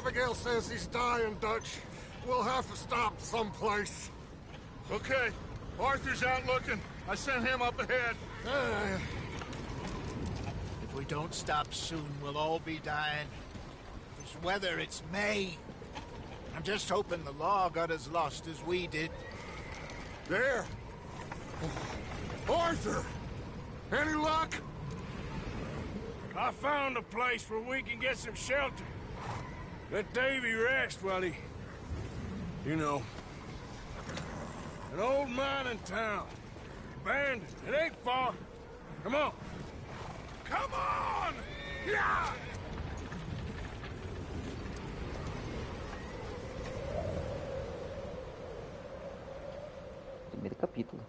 Abigail says he's dying, Dutch. We'll have to stop someplace. Okay. Arthur's out looking. I sent him up ahead. If we don't stop soon, we'll all be dying. This weather, it's May. I'm just hoping the law got as lost as we did. There! Arthur! Any luck? I found a place where we can get some shelter. Let Davy rest while he... You know. An old mining town. Abandoned. It ain't far. Come on. Come on! Yeah! Primeiro capítulo.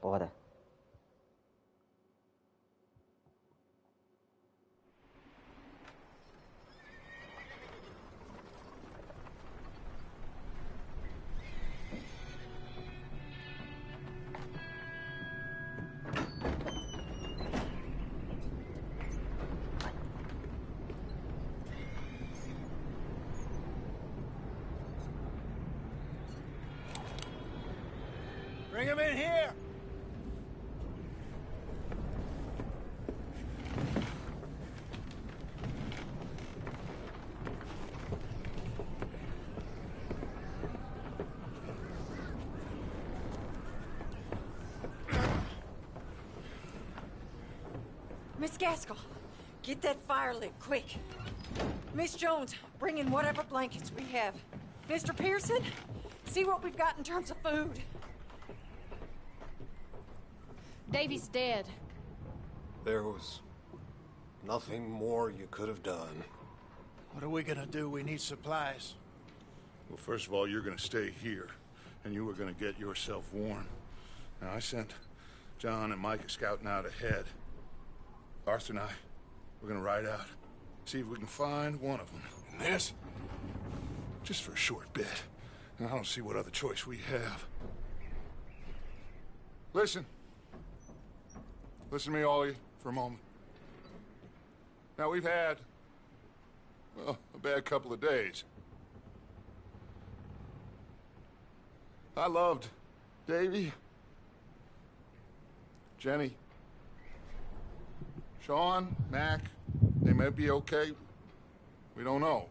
Bora. Bring him in here! Miss Gaskell, get that fire lit, quick. Miss Jones, bring in whatever blankets we have. Mr. Pearson, see what we've got in terms of food. Davy's dead. There was nothing more you could have done. What are we gonna do? We need supplies. Well, first of all, you're gonna stay here, and you were gonna get yourself warm. Now, I sent John and Micah scouting out ahead. Arthur and I, we're gonna ride out, see if we can find one of them. And this? Just for a short bit. And I don't see what other choice we have. Listen. Listen to me, all of you, for a moment. Now, we've had, well, a bad couple of days. I loved Davy, Jenny, Sean, Mac. They may be okay. We don't know.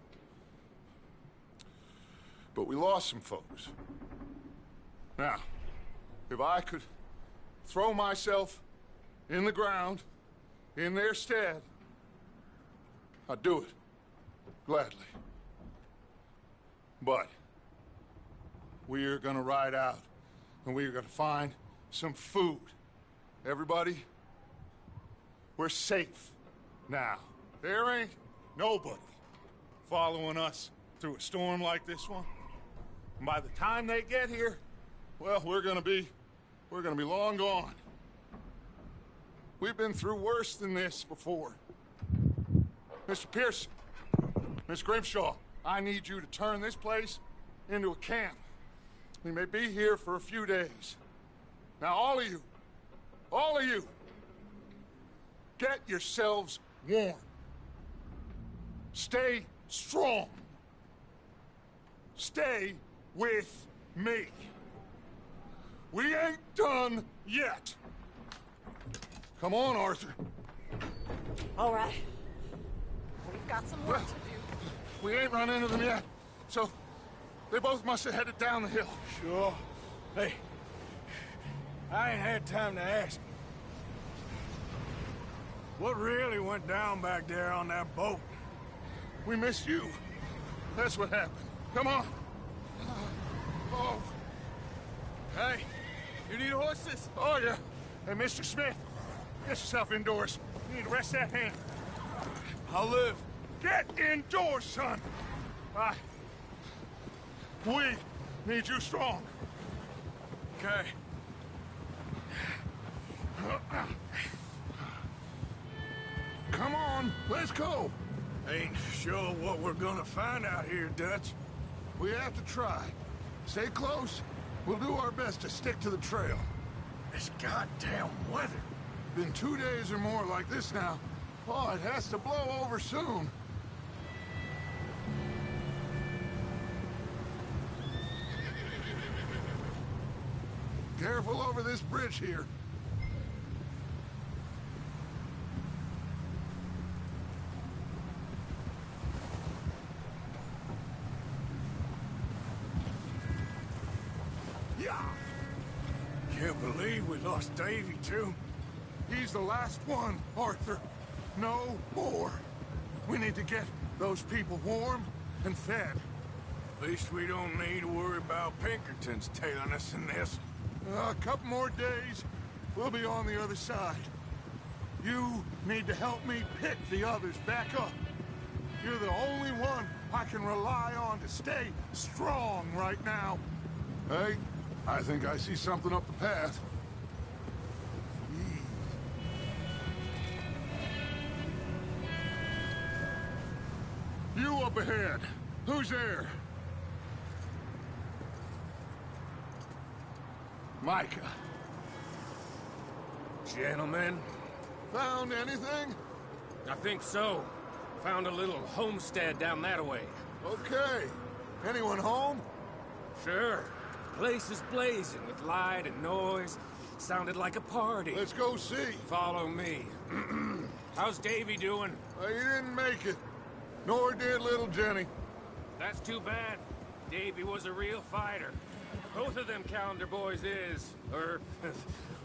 But we lost some folks. Now, if I could throw myself in the ground, in their stead, I'd do it, gladly. But we're gonna ride out, and we're gonna find some food. Everybody, we're safe now. There ain't nobody following us through a storm like this one. And by the time they get here, well, we're gonna be long gone. We've been through worse than this before. Mr. Pearson, Miss Grimshaw, I need you to turn this place into a camp. We may be here for a few days. Now, all of you, get yourselves warm. Stay strong. Stay with me. We ain't done yet. Come on, Arthur. All right. We've got some work to do. We ain't run into them yet, so they both must have headed down the hill. Sure. Hey, I ain't had time to ask. What really went down back there on that boat? We missed you. That's what happened. Come on. Oh. Hey, you need horses? Oh, yeah. Hey, Mr. Smith, get yourself indoors. You need to rest that hand. I'll live. Get indoors, son. We need you strong. Okay. Come on, let's go. Ain't sure what we're gonna find out here, Dutch. We have to try. Stay close. We'll do our best to stick to the trail. This goddamn weather. Been 2 days or more like this now. Oh, it has to blow over soon. Careful over this bridge here. Yeah. Can't believe we lost Davy, too. He's the last one, Arthur. No more. We need to get those people warm and fed. At least we don't need to worry about Pinkertons tailing us in this. A couple more days, we'll be on the other side. You need to help me pick the others back up. You're the only one I can rely on to stay strong right now. Hey, I think I see something up the path. You up ahead. Who's there? Micah. Gentlemen, Found anything? I think so. Found a little homestead down that way. Okay. Anyone home? Sure. Place is blazing with light and noise. Sounded like a party. Let's go see. Follow me. How's Davy doing? He didn't make it. Nor did little Jenny. That's too bad. Davy was a real fighter. Both of them calendar boys is, or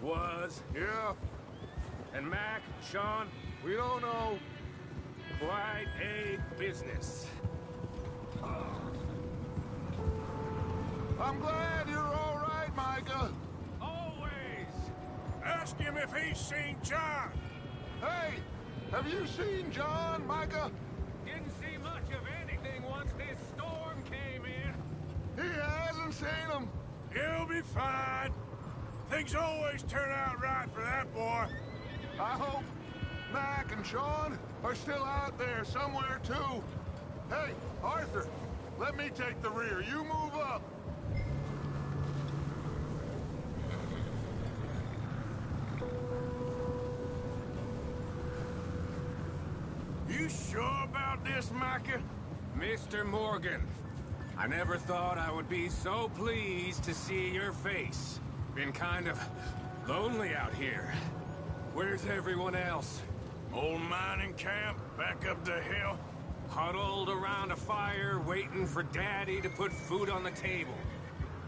was. Yeah, And Mac, Sean, we don't know. quite a business. I'm glad you're all right, Micah. Always! Ask him if he's seen John. Hey, have you seen John, Micah? Didn't see much of anything once this storm came in. He hasn't seen him. He'll be fine. Things always turn out right for that boy. I hope Mac and Sean are still out there somewhere, too. Hey, Arthur, let me take the rear. You move up. You sure about this, Micah? Mr. Morgan, I never thought I would be so pleased to see your face. Been kind of lonely out here. Where's everyone else? Old mining camp, back up the hill. Huddled around a fire, waiting for Daddy to put food on the table.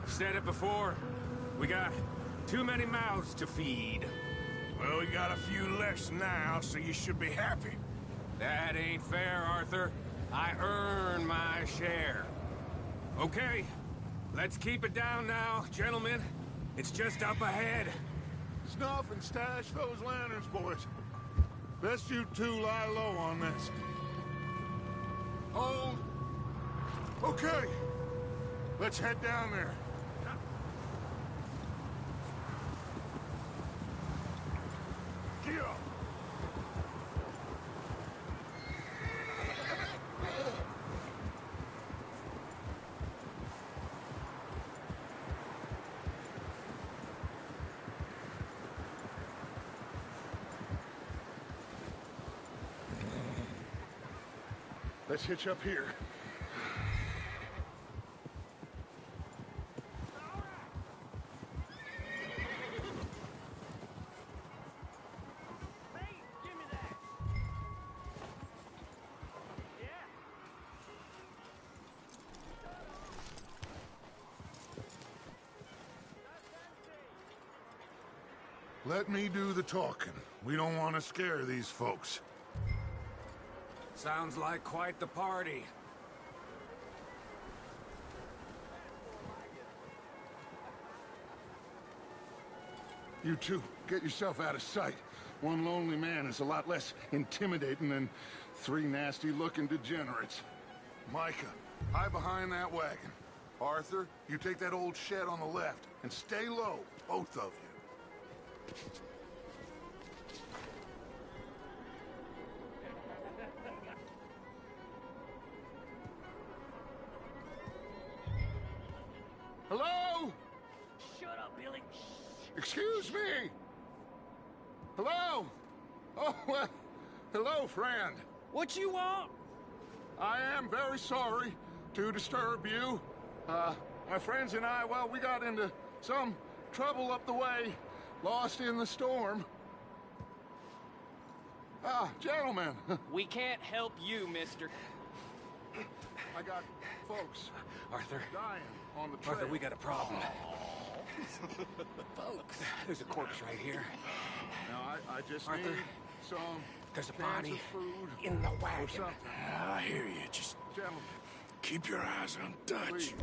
I've said it before, we got too many mouths to feed. Well, we got a few less now, so you should be happy. That ain't fair, Arthur. I earn my share. Okay, let's keep it down now, gentlemen. It's just up ahead. Snuff and stash those lanterns, boys. Best you two lie low on this. Hold. Okay. Let's head down there. Geo. Let's hitch up here. Let me do the talking. We don't want to scare these folks. Sounds like quite the party. You two, get yourself out of sight. One lonely man is a lot less intimidating than three nasty-looking degenerates. Micah, hide behind that wagon. Arthur, you take that old shed on the left, and stay low, both of you. Hello? Shut up, Billy. Excuse me? Hello? Oh, well, hello, friend. What you want? I am very sorry to disturb you. My friends and I, well, we got into some trouble up the way. Lost in the storm. Ah, gentlemen. We can't help you, mister. I got folks Arthur, dying on the trail. Arthur, we got a problem. Folks, there's a corpse right here. Now, I just Arthur, need some there's a cans body of food in the or wagon. something. I hear you. Just Gentlemen, keep your eyes on Dutch. please.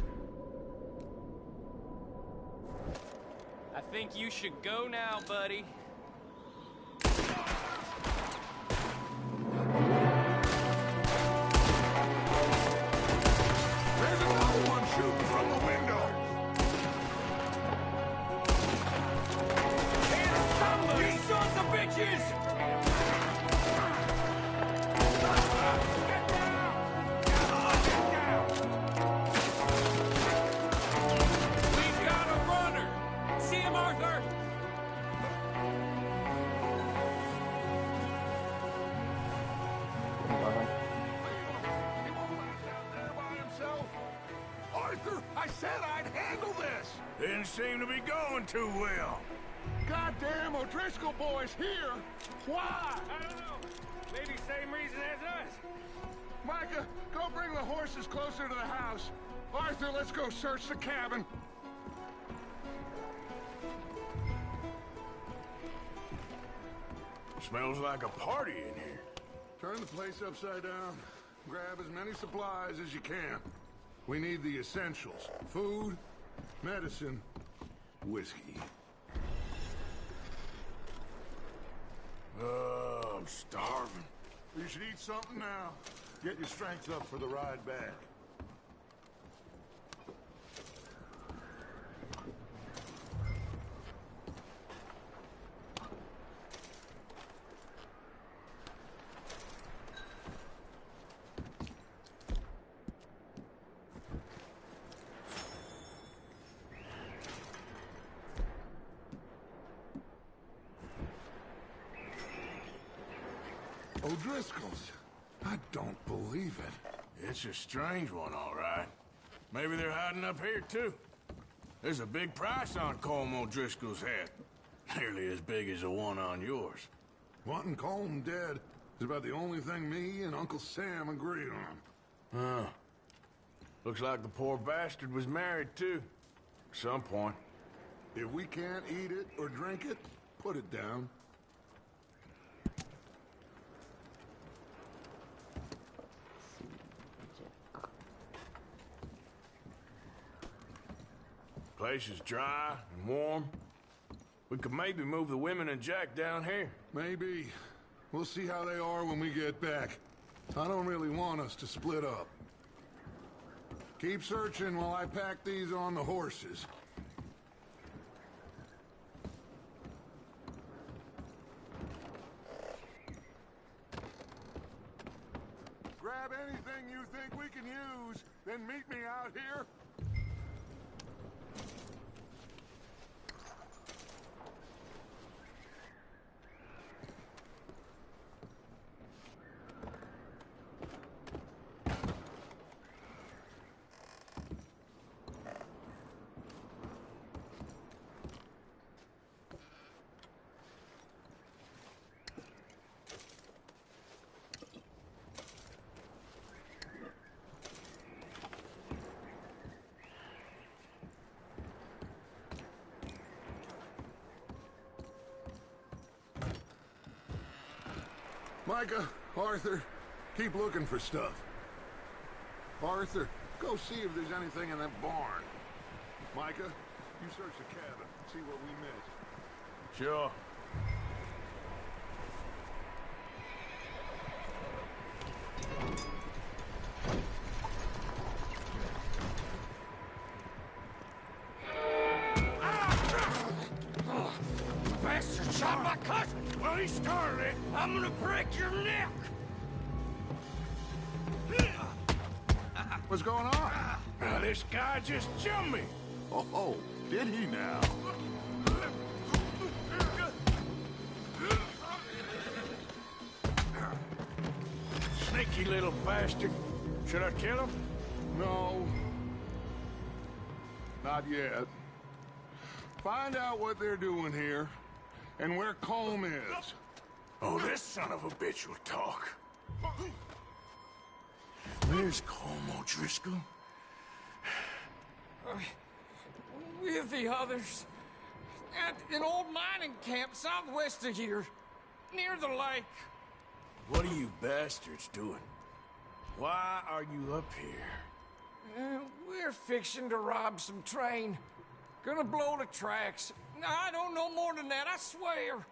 I think you should go now, buddy. There's another one shooting from the window. You sons of bitches! We've got a runner! See him, Arthur! He won't let down there by himself. Arthur, I said I'd handle this. Didn't seem to be going too well. Goddamn O'Driscoll boys here. Why? I don't know. Maybe same reason as us. Micah, go bring the horses closer to the house. Arthur, let's go search the cabin. Smells like a party in here. Turn the place upside down. Grab as many supplies as you can. We need the essentials. Food, medicine, whiskey. I'm starving. You should eat something now. Get your strength up for the ride back. O'Driscoll's. I don't believe it. It's a strange one, all right. Maybe they're hiding up here, too. There's a big price on Colm O'Driscoll's head. Nearly as big as the one on yours. Wanting Colm dead is about the only thing me and Uncle Sam agree on. Huh. Looks like the poor bastard was married, too. At some point. If we can't eat it or drink it, put it down. Place is dry and warm. We could maybe move the women and Jack down here. Maybe. We'll see how they are when we get back. I don't really want us to split up. Keep searching while I pack these on the horses. Grab anything you think we can use, then meet me out here. Micah, Arthur, keep looking for stuff. Arthur, go see if there's anything in that barn. Micah, you search the cabin, see what we missed. Sure. Bastard shot my cousin! Well, he started it. I'm gonna break your neck! What's going on? Now, this guy just jumped me. Oh, did he now? Sneaky little bastard. Should I kill him? No. Not yet. Find out what they're doing here, and where Colm is. Oh, this son of a bitch will talk. Where's Colm O'Driscoll? With the others. At an old mining camp southwest of here. Near the lake. What are you bastards doing? Why are you up here? We're fixing to rob some train. Gonna blow the tracks. I don't know more than that, I swear.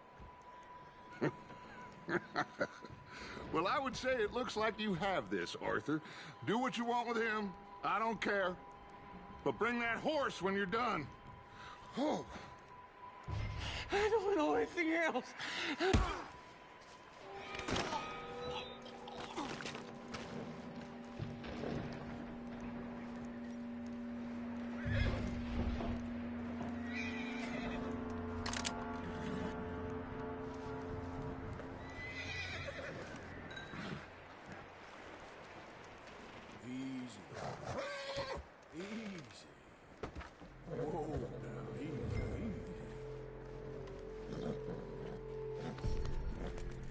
Well, I would say it looks like you have this, Arthur. Do what you want with him. I don't care. But bring that horse when you're done. Oh. I don't know anything else.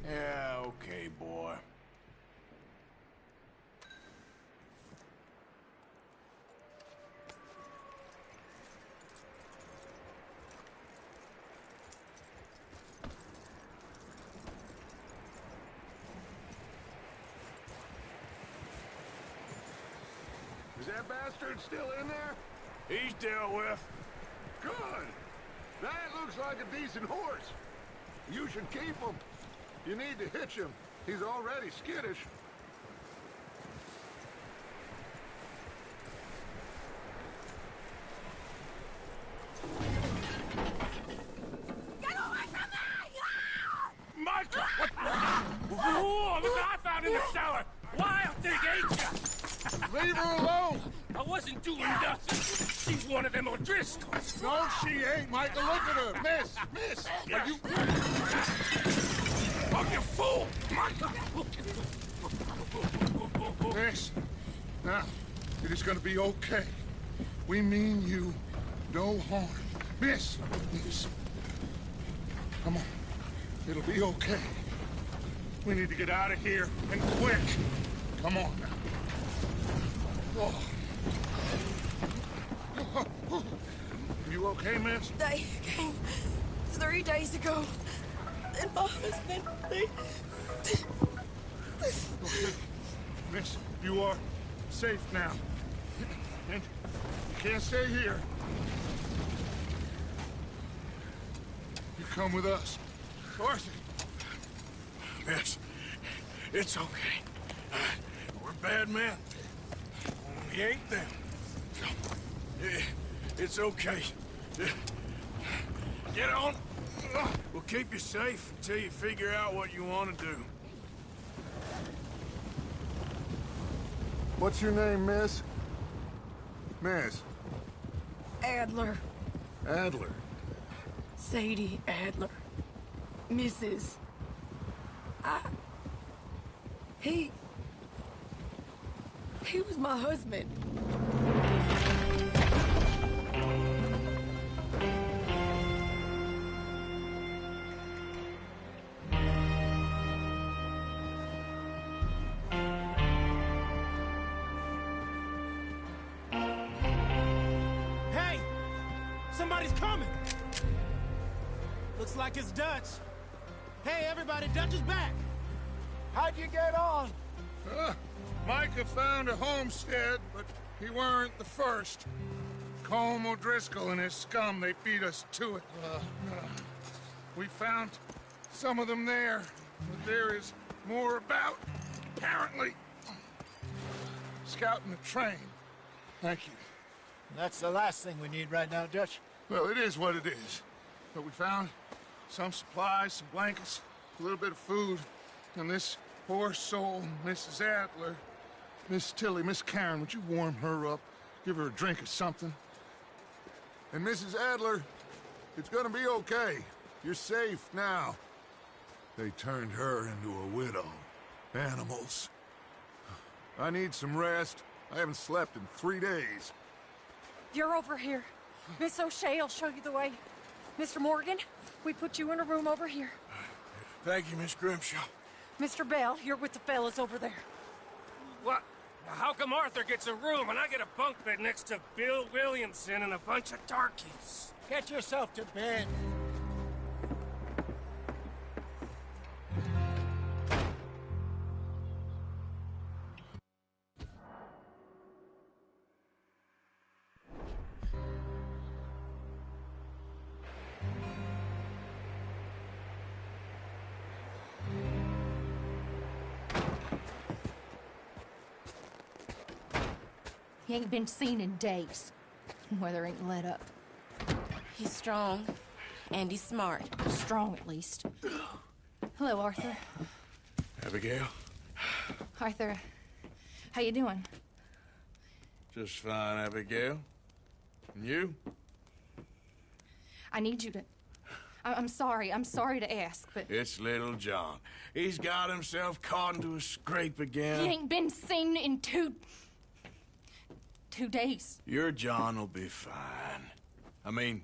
Yeah, okay, boy. Is that bastard still in there? He's dealt with. Good. That looks like a decent horse. You should keep him. You need to hitch him. He's already skittish. Get away from me! Michael! What? Whoa, look what I found in the cellar! Wild thing, ain't ya? Leave her alone! I wasn't doing nothing. She's one of them O'Driscolls. No, she ain't, Michael. Look at her. Miss! Miss! Are you... Oh, you fool! Michael! Miss, now, it is gonna be okay. We mean you no harm. Miss! Miss. Come on. It'll be okay. We need to get out of here, and quick. Come on now. Oh. You okay, miss? They came 3 days ago. And my husband, they... Okay. Miss, you are safe now. And you can't stay here. You come with us. Arthur. Miss, it's okay. We're bad men. We ain't them. It's okay. Get on. We'll keep you safe until you figure out what you want to do. What's your name, miss? Miss? Adler. Adler. Sadie Adler. Mrs. He was my husband. Hey! Somebody's coming! Looks like it's Dutch. Hey, everybody, Dutch is back! How'd you get on? Micah found a homestead, but he weren't the first. Colm O'Driscoll and his scum, they beat us to it. We found some of them there, but there is more about, apparently. Scouting the train. Thank you. That's the last thing we need right now, Dutch. Well, it is what it is. But we found some supplies, some blankets, a little bit of food, and this poor soul, Mrs. Adler, Miss Tilly, Miss Karen, would you warm her up? Give her a drink or something? And Mrs. Adler, it's gonna be okay. You're safe now. They turned her into a widow. Animals. I need some rest. I haven't slept in 3 days. You're over here. Miss O'Shea will show you the way. Mr. Morgan, we put you in a room over here. Thank you, Miss Grimshaw. Mr. Bell, you're with the fellas over there. What? How come Arthur gets a room and I get a bunk bed next to Bill Williamson and a bunch of darkies? Get yourself to bed. He ain't been seen in days. Weather ain't let up. He's strong, and he's smart. Strong, at least. Hello, Arthur. Abigail? Arthur, how you doing? Just fine, Abigail. And you? I need you to... I'm sorry to ask, but... It's little John. He's got himself caught into a scrape again. He ain't been seen in two days. Your John will be fine. I mean,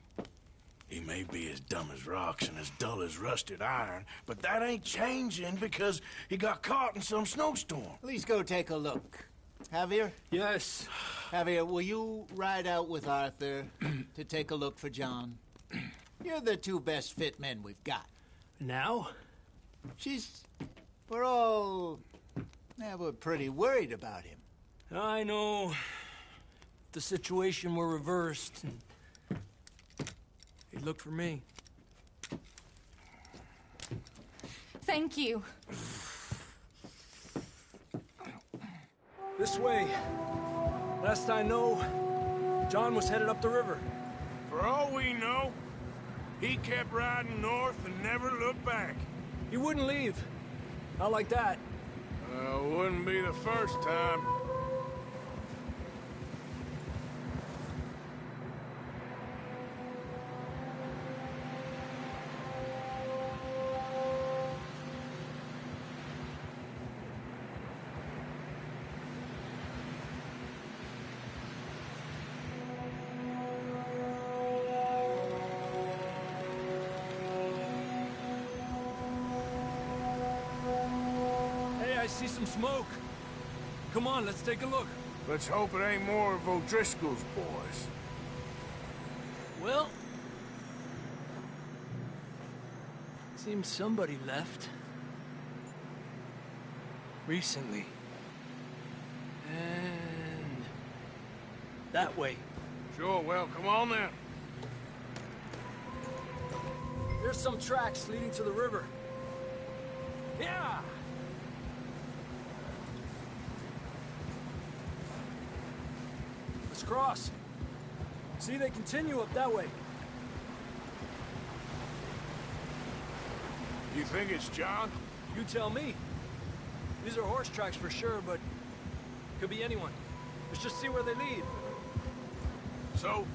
he may be as dumb as rocks and as dull as rusted iron, but that ain't changing because he got caught in some snowstorm. Please go take a look. Javier? Yes. Javier, will you ride out with Arthur to take a look for John? You're the two best fit men we've got. Now? We're pretty worried about him. I know. The situation were reversed. He looked for me. Thank you. This way. Last I know, John was headed up the river. For all we know, he kept riding north and never looked back. He wouldn't leave. Not like that. Wouldn't be the first time. I see some smoke. Come on, let's take a look. Let's hope it ain't more of O'Driscoll's boys. Well... seems somebody left. Recently. And... that way. Sure, well, come on then. There's some tracks leading to the river. Yeah! Let's cross. See, they continue up that way. You think it's John? You tell me. These are horse tracks for sure, but could be anyone. Let's just see where they lead. So,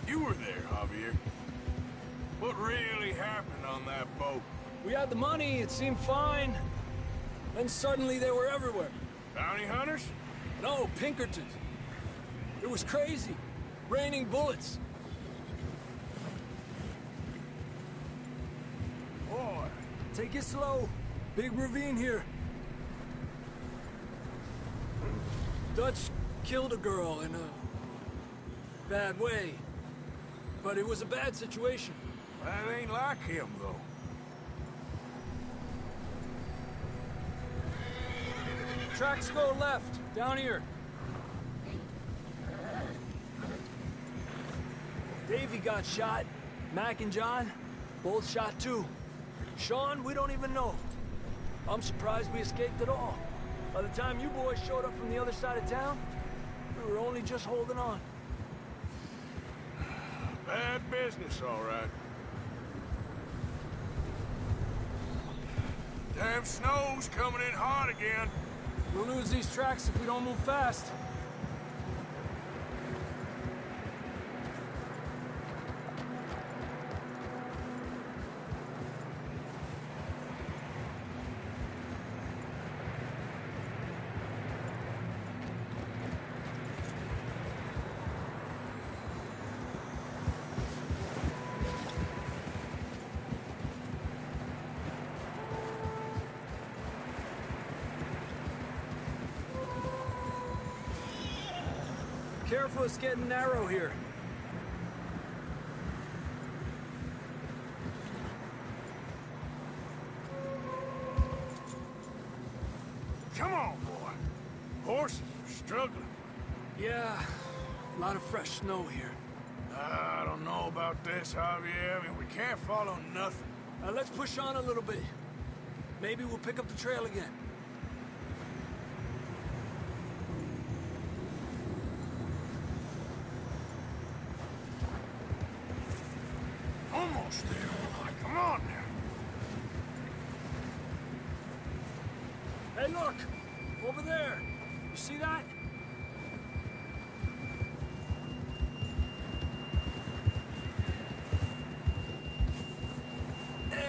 you were there, Javier. What really happened on that boat? We had the money, it seemed fine. Then suddenly they were everywhere. Bounty hunters? No, Pinkertons. It was crazy. Raining bullets. Boy. Take it slow. Big ravine here. Dutch killed a girl in a bad way. But it was a bad situation. That ain't like him, though. Tracks go left, down here. Davey got shot. Mac and John, both shot too. Sean, we don't even know. I'm surprised we escaped at all. By the time you boys showed up from the other side of town, we were only just holding on. Bad business, all right. Damn snow's coming in hard again. We'll lose these tracks if we don't move fast. Careful, it's getting narrow here. Come on, boy. Horses are struggling. Yeah, a lot of fresh snow here. I don't know about this, Javier. I mean, we can't follow nothing. Let's push on a little bit. Maybe we'll pick up the trail again. Almost there, boy. Come on now. Hey, look! Over there! You see that?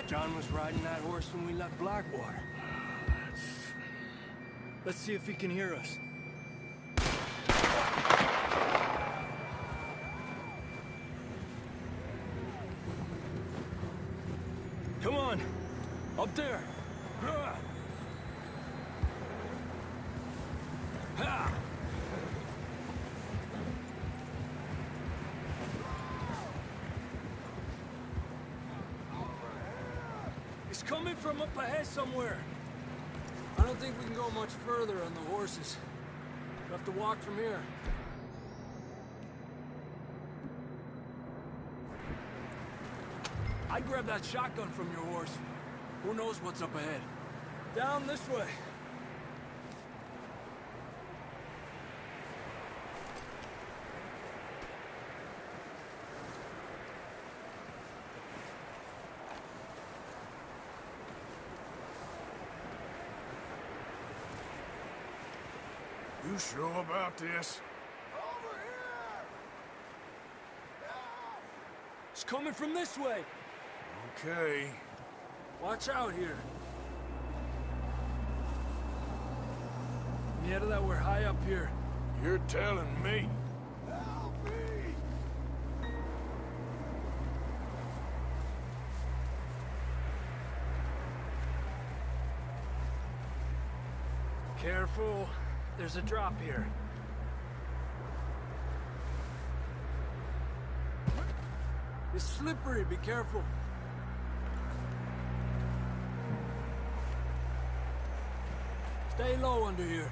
John was riding that horse when we left Blackwater. Let's see if he can hear us. Come on! Up there! He's coming from up ahead somewhere. I don't think we can go much further on the horses. We'll have to walk from here. I'd grab that shotgun from your horse. Who knows what's up ahead? Down this way. You sure about this? It's coming from this way. Okay. Watch out here. Yeah, that we're high up here. You're telling me. Help me! Careful. There's a drop here. It's slippery. Be careful. Stay low under here.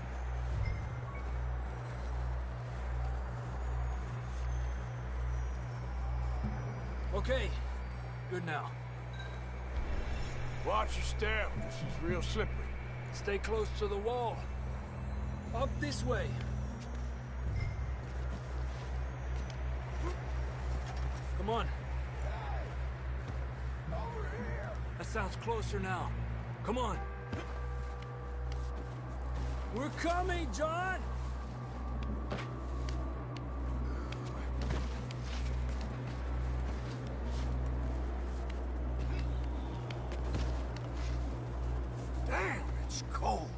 Okay. Good now. Watch your step. This is real slippery. Stay close to the wall. Up this way. Come on. Over here! That sounds closer now. Come on. We're coming, John! Damn, it's cold.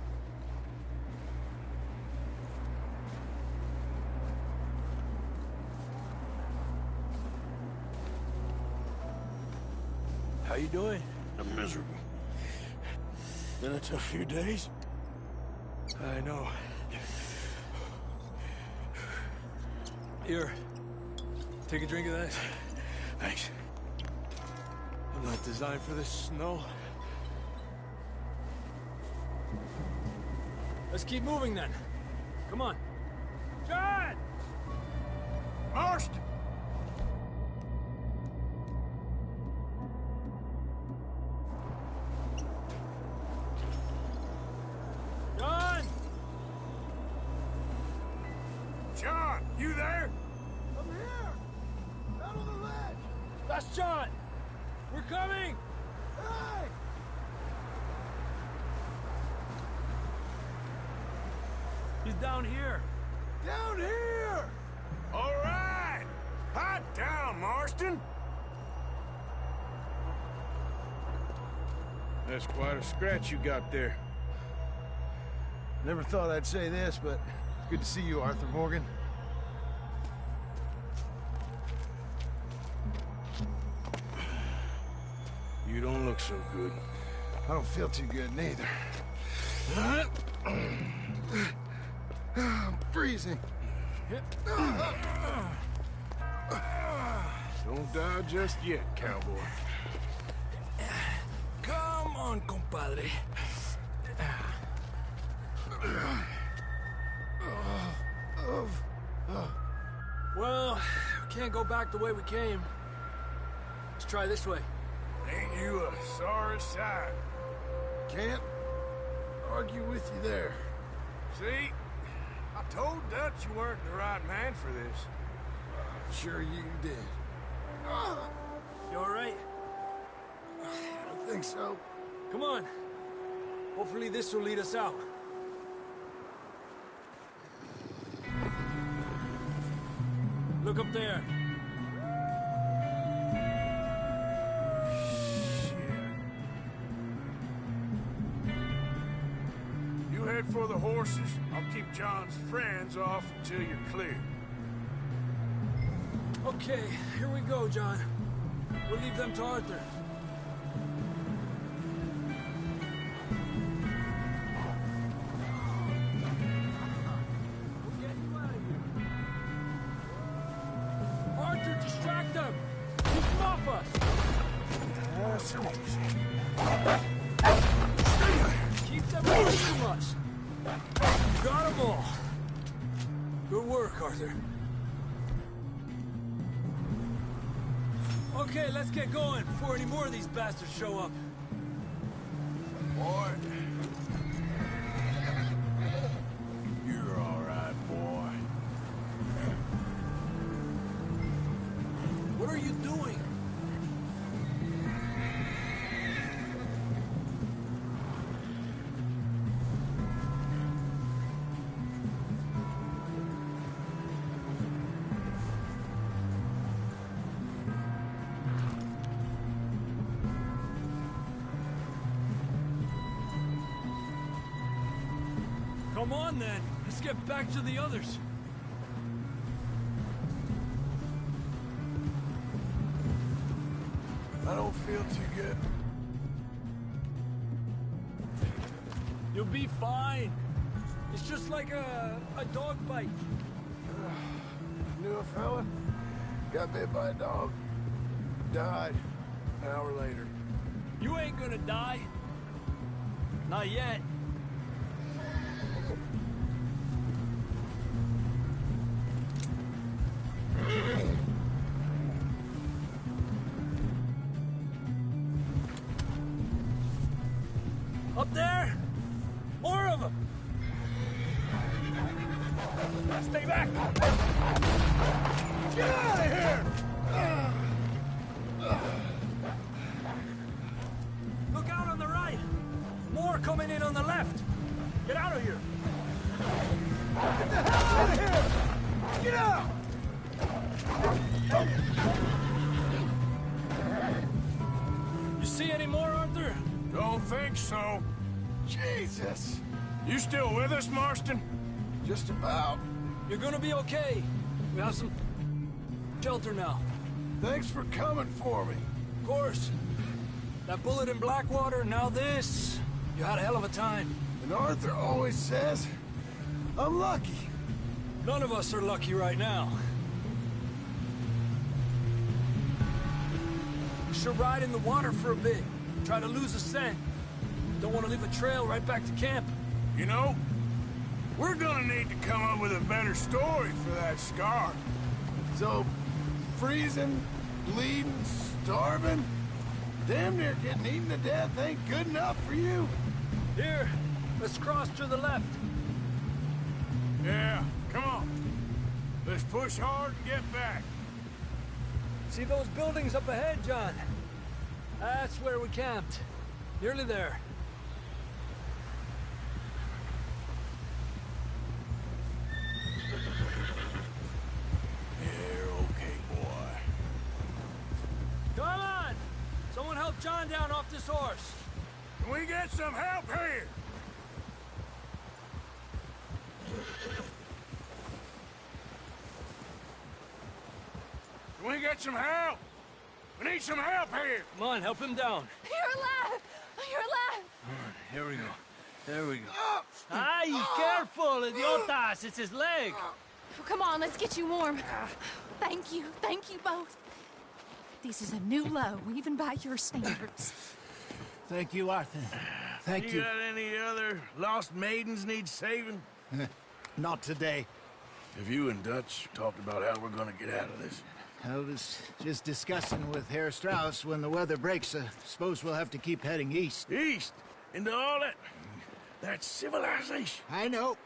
How you doing? I'm miserable. Been a tough few days. I know. Here. Take a drink of that. Thanks. I'm not designed for this snow. Let's keep moving then. Come on. John! Marston! John! John, you there? I'm here! Out on the ledge! That's John! We're coming! Hey! He's down here. Down here! All right! Hot down, Marston! That's quite a scratch you got there. Never thought I'd say this, but it's good to see you, Arthur Morgan. You don't look so good. I don't feel too good, neither. I'm freezing. Don't die just yet, cowboy. Come on, compadre. Well, we can't go back the way we came. Let's try this way. Ain't you a sorry sight? Can't argue with you there. See? I told Dutch you weren't the right man for this. I'm sure you did. You all right? I don't think so. Come on. Hopefully this will lead us out. Look up there. You head for the horses. I'll keep John's friends off until you're clear. Okay, here we go, John. We'll leave them to Arthur. We'll get you out of here. Arthur, distract them! Keep them off us! That's easy. Keep them away from us! You got them all. Good work, Arthur. Okay, let's get going before any more of these bastards show up. Boy. You're all right, boy. What are you doing? Come on, then. Let's get back to the others. I don't feel too good. You'll be fine. It's just like a dog bite. Knew a fella, got bit by a dog, died an hour later. You ain't gonna die. Not yet. Up there? More of them! Stay back! Get out of here! Look out on the right! More coming in on the left! Get out of here! Get the hell out of here! Get out! You see any more, Arthur? Don't think so. Jesus! You still with us, Marston? Just about. You're gonna be okay. We have some shelter now. Thanks for coming for me. Of course. That bullet in Blackwater, now this. You had a hell of a time. And Arthur always says, I'm lucky. None of us are lucky right now. We should ride in the water for a bit. Try to lose a scent. Don't want to leave a trail right back to camp. You know, we're gonna need to come up with a better story for that scar. So, freezing, bleeding, starving, damn near getting eaten to death ain't good enough for you? Here, let's cross to the left. Yeah, come on. Let's push hard and get back. See those buildings up ahead, John? That's where we camped. Nearly there. You're okay, boy. Come on! Someone help John down off this horse. Can we get some help here? Can we get some help? We need some help here! Come on, help him down. You're alive! You're alive! Here we go. There we go. Ay, careful, idiotas! It's his leg! Oh, come on, let's get you warm. Thank you both. This is a new low, even by your standards. Thank you, Arthur. Thank you. You got any other lost maidens need saving? Not today. Have you and Dutch talked about how we're gonna get out of this? I was just discussing with Herr Strauss when the weather breaks. Suppose we'll have to keep heading east. East? Into all that... That's civilization. I know.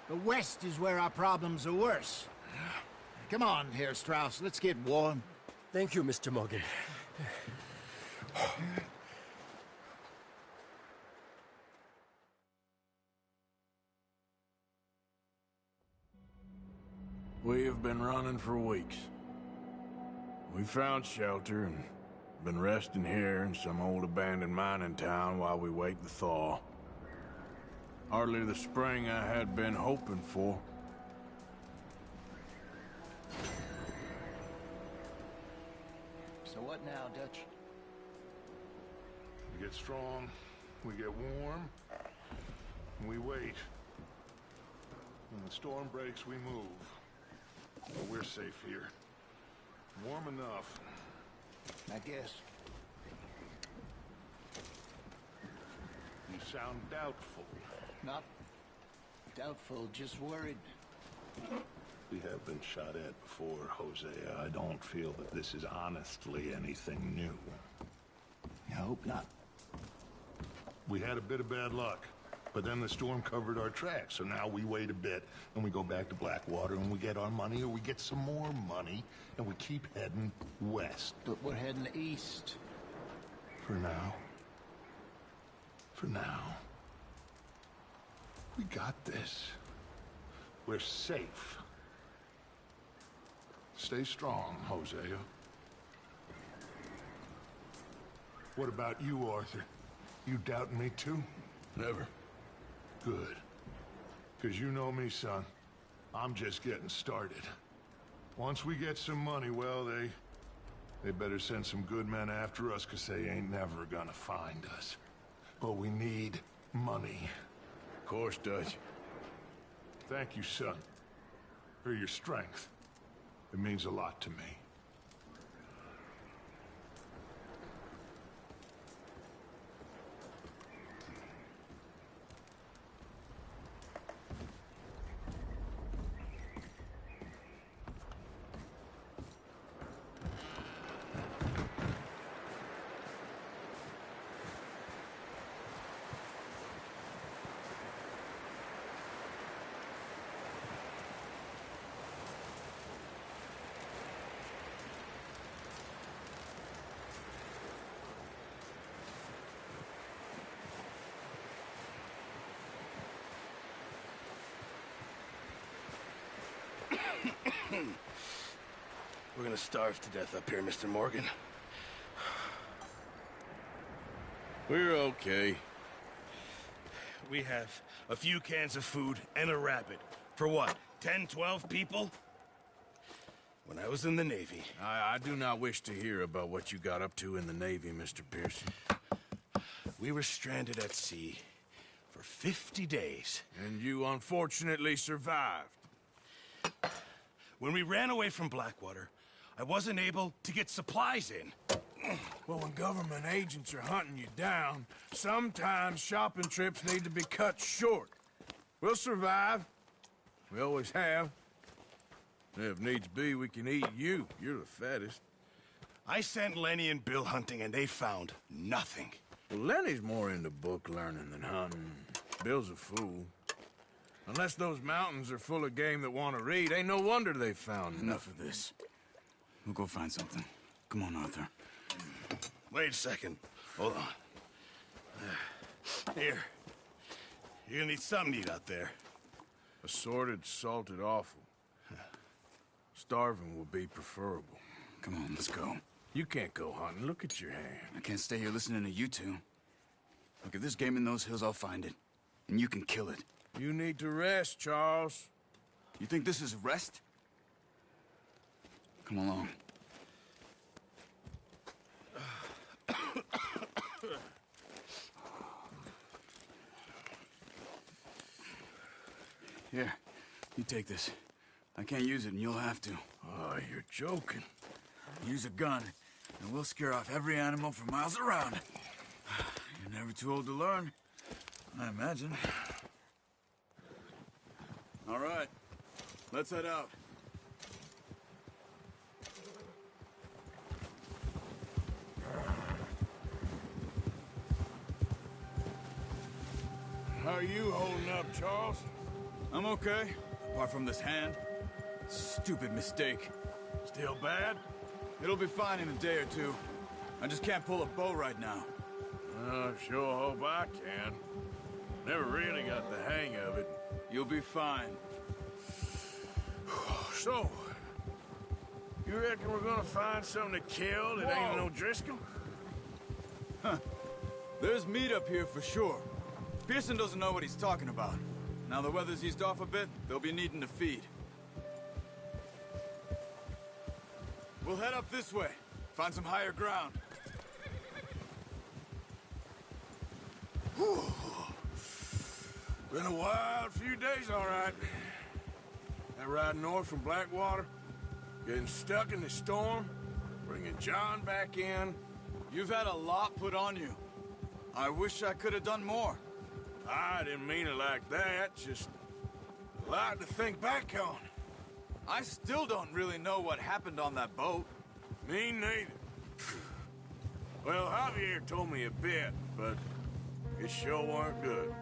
The west is where our problems are worse. Come on, Herr Strauss, let's get warm. Thank you, Mr. Morgan. We have been running for weeks. We found shelter and been resting here in some old abandoned mining town while we wait the thaw. Hardly the spring I had been hoping for. So what now, Dutch? We get strong, we get warm, and we wait. When the storm breaks, we move. But we're safe here. Warm enough. I guess. You sound doubtful. Not doubtful, just worried. We have been shot at before, Hosea. I don't feel that this is honestly anything new. I hope not. We had a bit of bad luck, but then the storm covered our tracks, so now we wait a bit, and we go back to Blackwater, and we get our money, or we get some more money, and we keep heading west. But we're heading east. For now. For now. We got this. We're safe. Stay strong, Hosea. What about you, Arthur? You doubting me too? Never. Good. Because you know me, son. I'm just getting started. Once we get some money, well, they better send some good men after us, because they ain't never gonna find us. But we need money. Of course, Dutch. Thank you, son, for your strength. It means a lot to me. We're gonna starve to death up here, Mr. Morgan. We're okay. We have a few cans of food and a rabbit. For what, 10, 12 people? When I was in the Navy... I do not wish to hear about what you got up to in the Navy, Mr. Pearson. We were stranded at sea for 50 days. And you unfortunately survived. When we ran away from Blackwater, I wasn't able to get supplies in. Well, when government agents are hunting you down, sometimes shopping trips need to be cut short. We'll survive. We always have. If needs be, we can eat you. You're the fattest. I sent Lenny and Bill hunting, and they found nothing. Well, Lenny's more into book learning than hunting. Bill's a fool. Unless those mountains are full of game that want to read, ain't no wonder they found Enough of this. We'll go find something. Come on, Arthur. Wait a second. Hold on. Here. You're gonna need something to eat out there. Assorted, salted offal. Starving will be preferable. Come on, let's go. You can't go hunting. Look at your hand. I can't stay here listening to you two. Look, if there's game in those hills, I'll find it. And you can kill it. You need to rest, Charles. You think this is rest? Come along. Here, you take this. I can't use it, and you'll have to. Oh, you're joking. Use a gun, and we'll scare off every animal for miles around. You're never too old to learn, I imagine. All right, let's head out. How are you holding up, Charles? I'm okay, apart from this hand. Stupid mistake. Still bad? It'll be fine in a day or two. I just can't pull a bow right now. I sure hope I can. Never really got the hang of it. You'll be fine. So, you reckon we're gonna find something to kill that ain't no Driscoll? Huh. There's meat up here for sure. Pearson doesn't know what he's talking about. Now the weather's eased off a bit, they'll be needing to feed. We'll head up this way. Find some higher ground. Whew. Been a wild few days, all right. That ride north from Blackwater, getting stuck in the storm, bringing John back in. You've had a lot put on you. I wish I could have done more. I didn't mean it like that, just a lot to think back on. I still don't really know what happened on that boat. Me neither. Well, Javier told me a bit, but it sure weren't good.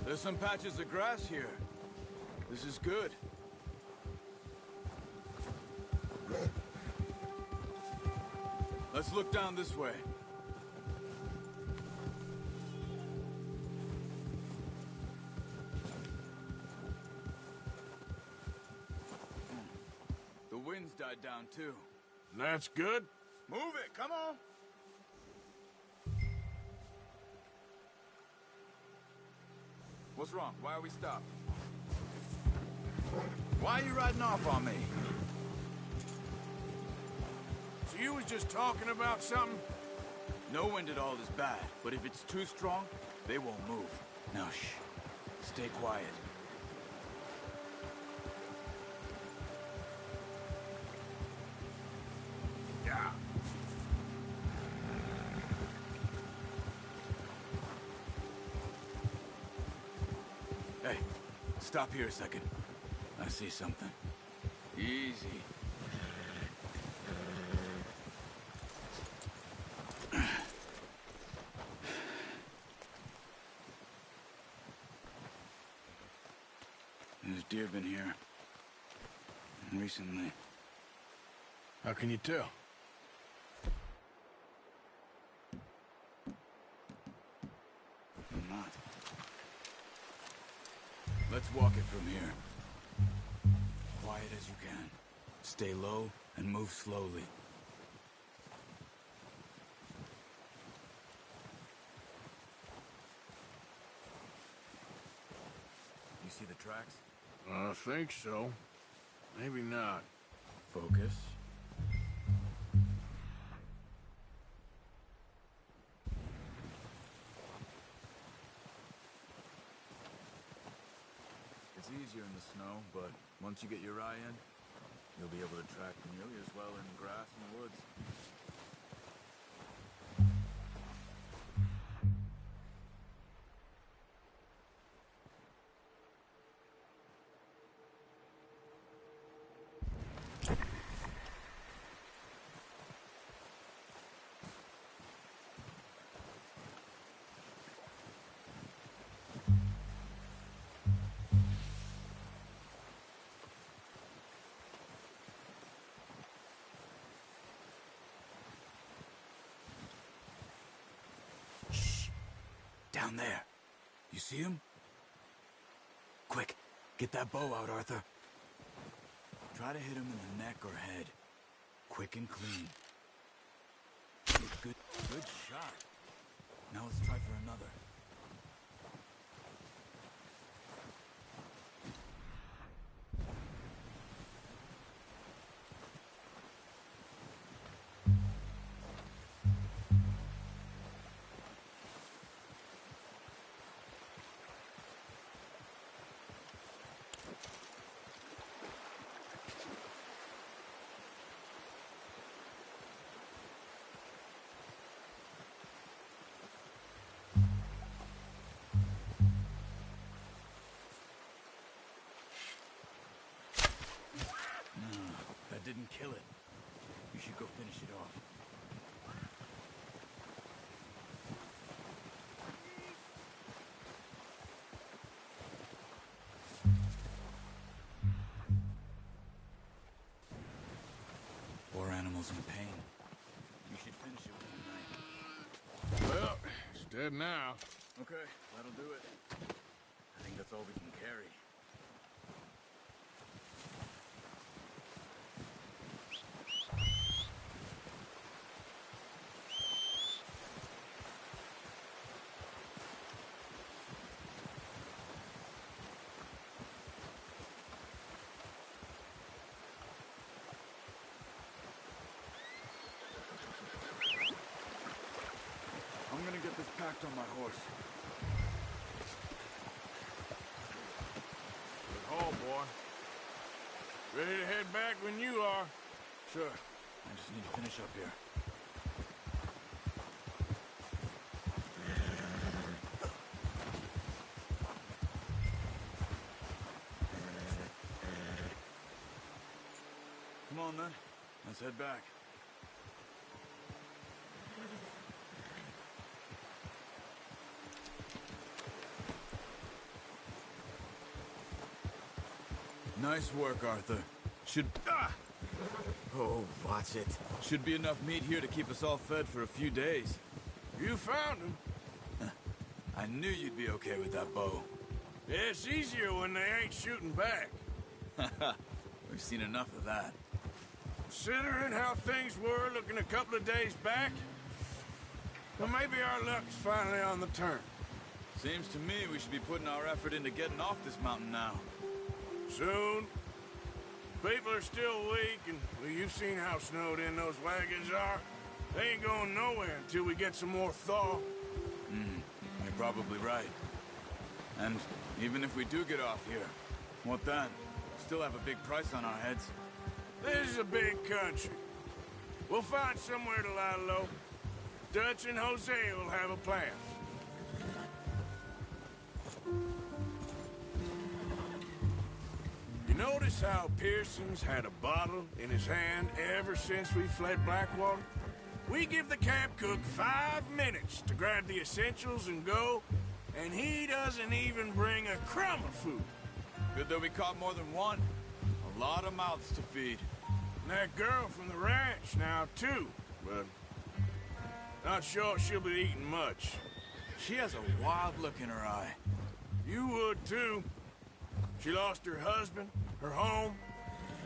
There's some patches of grass here. This is good. Let's look down this way. The wind's died down too. That's good. Move it, come on! What's wrong? Why are we stopped? Why are you riding off on me? So you was just talking about something? No wind at all is bad, but if it's too strong, they won't move. Now, shh. Stay quiet. Yeah. Hey, stop here a second. I see something. Easy. There's deer been here. Recently. How can you tell? I'm not. Let's walk it from here. Quiet as you can. Stay low and move slowly. You see the tracks? I think so. Maybe not. Focus. It's easier in the snow, but once you get your eye in, you'll be able to track nearly as well in grass and woods. Down there. You see him? Quick, get that bow out, Arthur. Try to hit him in the neck or head. Quick and clean. Good shot. Now let's try for another. Didn't kill it. You should go finish it off. Poor animal's in pain. You should finish it with a knife. Well, it's dead now. Okay, that'll do it. I think that's all we can carry. I'm gonna get this packed on my horse. Good haul, boy. Ready to head back when you are. Sure. I just need to finish up here. Come on, then. Let's head back. Nice work, Arthur. Oh, watch it. Should be enough meat here to keep us all fed for a few days. You found him. I knew you'd be okay with that bow. Yeah, it's easier when they ain't shooting back. We've seen enough of that. Considering how things were looking a couple of days back, well, maybe our luck's finally on the turn. Seems to me we should be putting our effort into getting off this mountain now. Soon. People are still weak, and well, you've seen how snowed in those wagons are. They ain't going nowhere until we get some more thaw. You're probably right. And even if we do get off here, what then? Still have a big price on our heads. This is a big country. We'll find somewhere to lie low. Dutch and Hosea will have a plan. You notice how Pearson's had a bottle in his hand ever since we fled Blackwater? We give the camp cook 5 minutes to grab the essentials and go, and he doesn't even bring a crumb of food. Good that we caught more than one. A lot of mouths to feed. And that girl from the ranch now, too, but not sure she'll be eating much. She has a wild look in her eye. You would, too. She lost her husband, her home,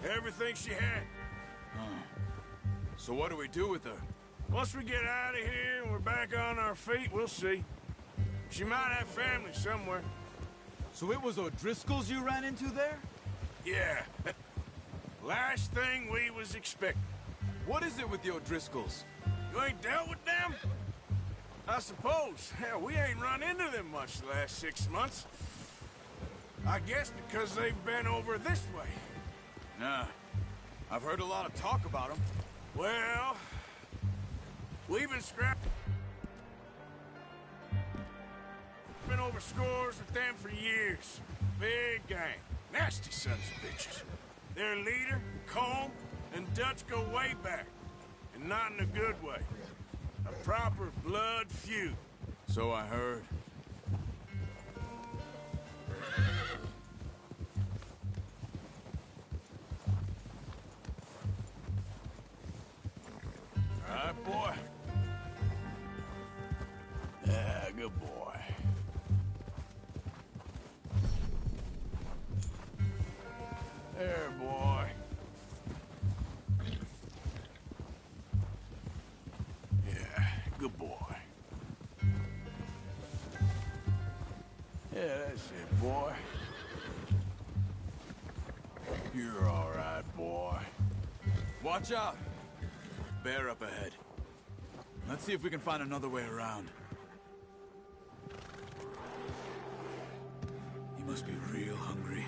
everything she had. So what do we do with her? Once we get out of here and we're back on our feet, we'll see. She might have family somewhere. So it was O'Driscoll's you ran into there? Yeah. Last thing we was expecting. What is it with the O'Driscolls? You ain't dealt with them? I suppose. Hell, we ain't run into them much the last 6 months. I guess because they've been over this way. Nah. I've heard a lot of talk about them. Well, we've been scrapping over scores with them for years. Big gang. Nasty sons of bitches. Their leader, Colm, and Dutch go way back. And not in a good way. A proper blood feud. So I heard. All right, boy. Yeah, good boy. boy. There, boy. Yeah, good boy. Yeah, that's it, boy. You're all right, boy. Watch out! Bear up ahead. Let's see if we can find another way around. He must be real hungry.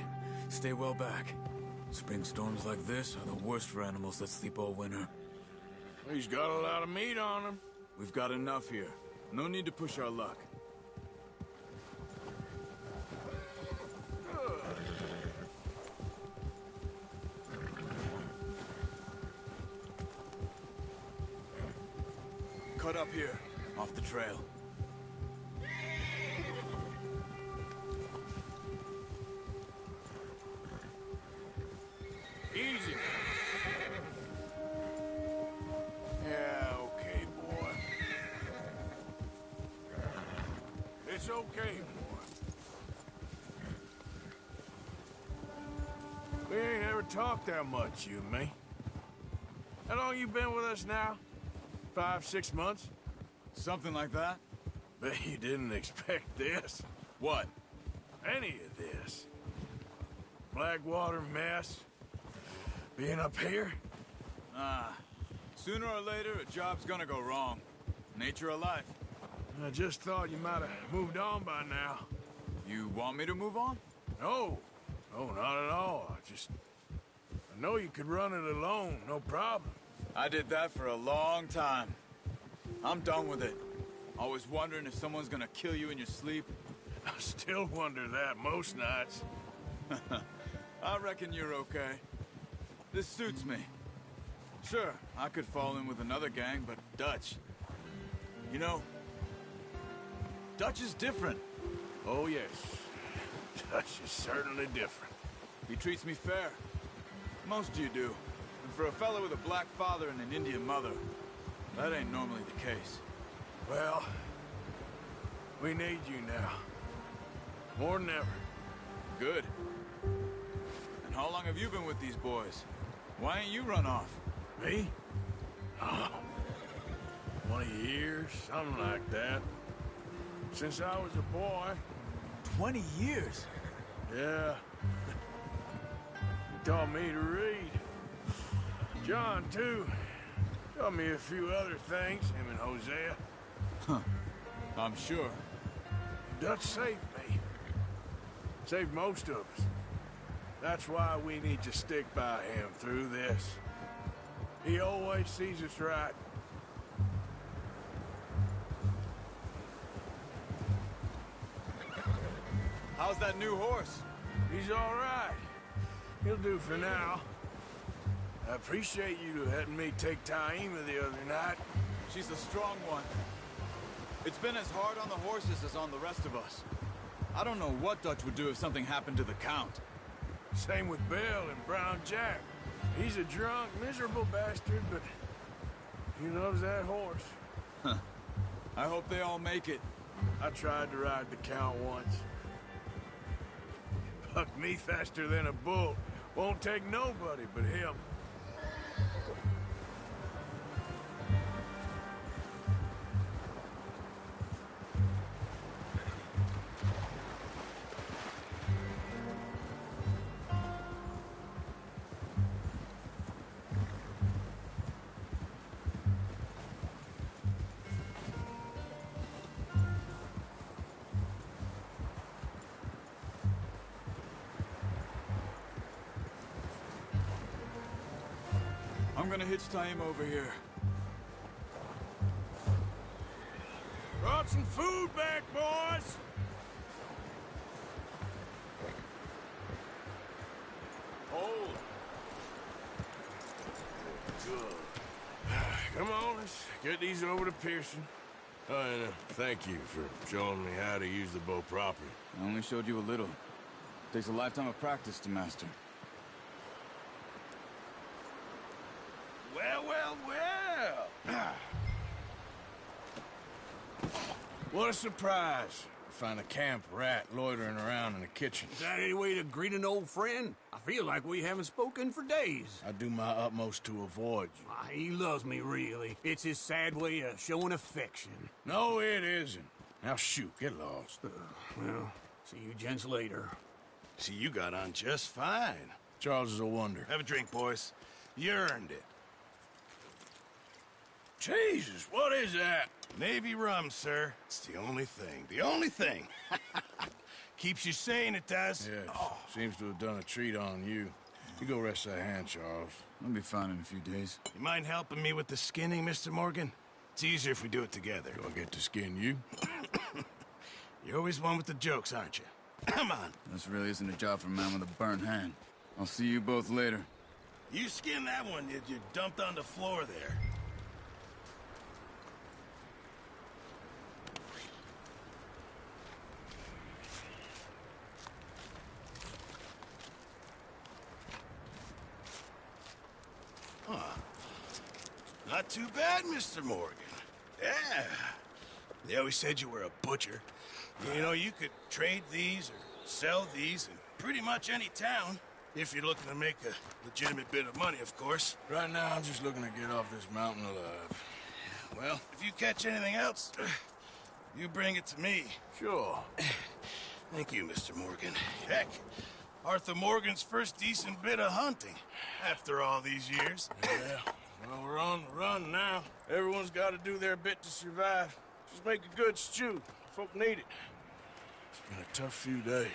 Stay well back. Spring storms like this are the worst for animals that sleep all winter. He's got a lot of meat on him. We've got enough here. No need to push our luck. Cut up here, off the trail. Easy. Yeah, okay, boy. It's okay, boy. We ain't ever talked that much, you and me. How long you been with us now? 5, 6 months? Something like that? Bet you didn't expect this. What? Any of this. Blackwater mess. Being up here? Sooner or later, a job's gonna go wrong. Nature of life. I just thought you might have moved on by now. You want me to move on? No. No, not at all. I know you could run it alone, no problem. I did that for a long time. I'm done with it. Always wondering if someone's gonna kill you in your sleep. I still wonder that most nights. I reckon you're okay. This suits me. Sure, I could fall in with another gang, but Dutch... You know, Dutch is different. Oh, yes. Dutch is certainly different. He treats me fair. Most of you do. And for a fellow with a black father and an Indian mother, that ain't normally the case. Well, we need you now. More than ever. Good. And how long have you been with these boys? Why ain't you run off? Me? Oh, 20 years, something like that. Since I was a boy. 20 years? Yeah. He taught me to read. John, too. Taught me a few other things, him and Hosea. Huh. I'm sure. Dutch saved me. Saved most of us. That's why we need to stick by him through this. He always sees us right. How's that new horse? He's all right. He'll do for now. I appreciate you letting me take Taima the other night. She's a strong one. It's been as hard on the horses as on the rest of us. I don't know what Dutch would do if something happened to the Count. Same with Bill and Brown Jack. He's a drunk, miserable bastard, but he loves that horse. Huh. I hope they all make it. I tried to ride the Count once. Bucked me faster than a bull. Won't take nobody but him. I'm gonna hitch Taima over here. Brought some food back, boys! Hold. Good. Come on, let's get these over to Pearson. Oh, and thank you for showing me how to use the bow properly. I only showed you a little. Takes a lifetime of practice to master. Well, well, well! What a surprise. Find a camp rat loitering around in the kitchen. Is that any way to greet an old friend? I feel like we haven't spoken for days. I do my utmost to avoid you. He loves me, really. It's his sad way of showing affection. No, it isn't. Now shoot, get lost. Well, see you gents later. See, you got on just fine. Charles is a wonder. Have a drink, boys. You earned it. Jesus, what is that? Navy rum, sir. It's the only thing. The only thing. Keeps you sane, it does. Yes. Seems to have done a treat on you. You go rest that hand, Charles. I'll be fine in a few days. You mind helping me with the skinning, Mr. Morgan? It's easier if we do it together. Do I get to skin you? You're always one with the jokes, aren't you? Come on. This really isn't a job for a man with a burnt hand. I'll see you both later. You skinned that one that you dumped on the floor there. Not too bad, Mr. Morgan. Yeah. They always said you were a butcher. You know, you could trade these or sell these in pretty much any town. If you're looking to make a legitimate bit of money, of course. Right now, I'm just looking to get off this mountain alive. Well, if you catch anything else, you bring it to me. Sure. Thank you, Mr. Morgan. Heck, Arthur Morgan's first decent bit of hunting after all these years. Yeah. Well, we're on the run now. Everyone's got to do their bit to survive. Just make a good stew. Folk need it. It's been a tough few days.